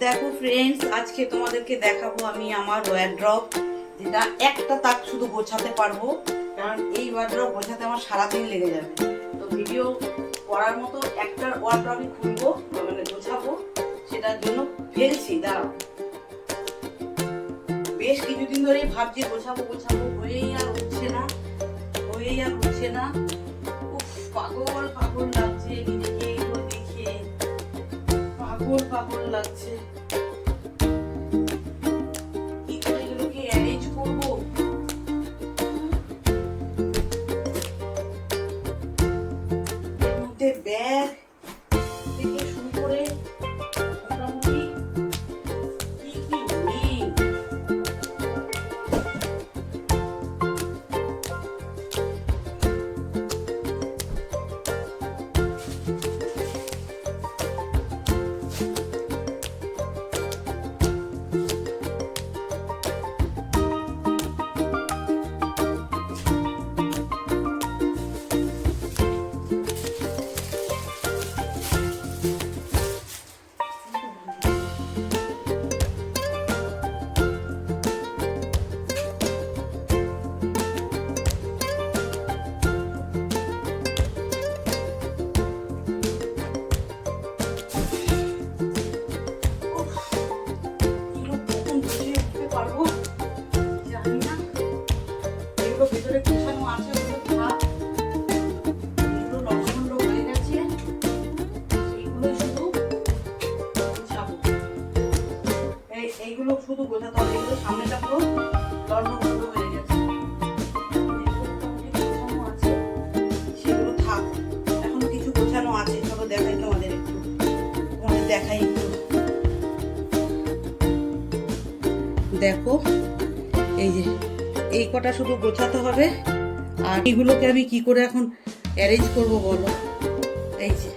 দেখো ফ্রেন্ডস, আজকে তোমাদেরকে দেখাবো আমি আমার ওয়ারড্রপ, যেটা একটা তাক শুধু গোছাতে পারবো, কারণ এই ওয়ারড্রপ গোছাতে আমার সারাদিন লেগে যাবে। তো ভিডিও করার মতো একটা ওয়ারড্রপই খুলবো, মানে গোছাবো, সেটার জন্য ফেলছি। দাঁড়াও, বেশ কিছুদিন ধরেই ভাবছি গোছাবো গোছাবো, হয়েই আর উঠছে না। উফ, পাগল পাগল লাগছে নিজেকে এগুলো দেখে, পাগল লাগছে। কি করে এগুলোকে অ্যারেঞ্জ করবো? এর মধ্যে ব্যাগ থেকে শুরু করে মোটামুটি কি কি নেই। ভেতরে গোছানো আছে, ওগুলো থাক, এগুলো লবণ হয়ে গেছে, এইগুলো শুধু গোছাবো। এইগুলো শুধু গোছাতে হবে, এগুলো সামনেটা পুরো লন্ডভন্ড হয়ে গেছে, গোছানো আছে, সেগুলো থাক। এখন কিছু গোছানো আছে, চলো দেখাই তোমাদের একটু। দেখো, এই যে এই কটা শুধু গোছাতে হবে। আর এগুলোকে আমি কি করে এখন অ্যারেঞ্জ করব বলো? এই যে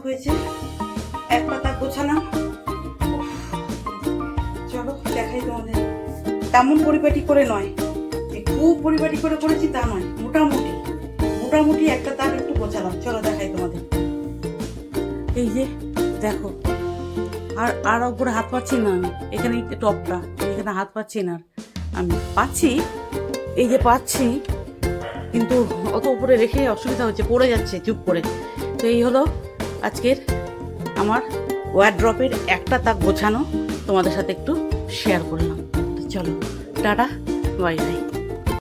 হয়েছে, একটা তাক গোছালাম। চলো দেখাই তোমাদের। তেমন পরিপাটি করে নয়, যে খুব পরিপাটি করে করেছি তা নয়, মোটামুটি মোটামুটি একটা তাক একটু গোছালাম। চলো দেখাই তোমাদের। এই যে দেখো, আর উপরে হাত পাচ্ছি না আমি, এখানে টপটা, এখানে হাত পাচ্ছি না। আমি পাচ্ছি, এই যে পাচ্ছি, কিন্তু অত উপরে রেখে অসুবিধা হচ্ছে, পড়ে যাচ্ছে চুপ করে। তো এই হলো আজকের আমার ওয়ারড্রপের একটা তাক গোছানো, তোমাদের সাথে একটু শেয়ার করলাম। তো চলো টাটা, বাই বাই।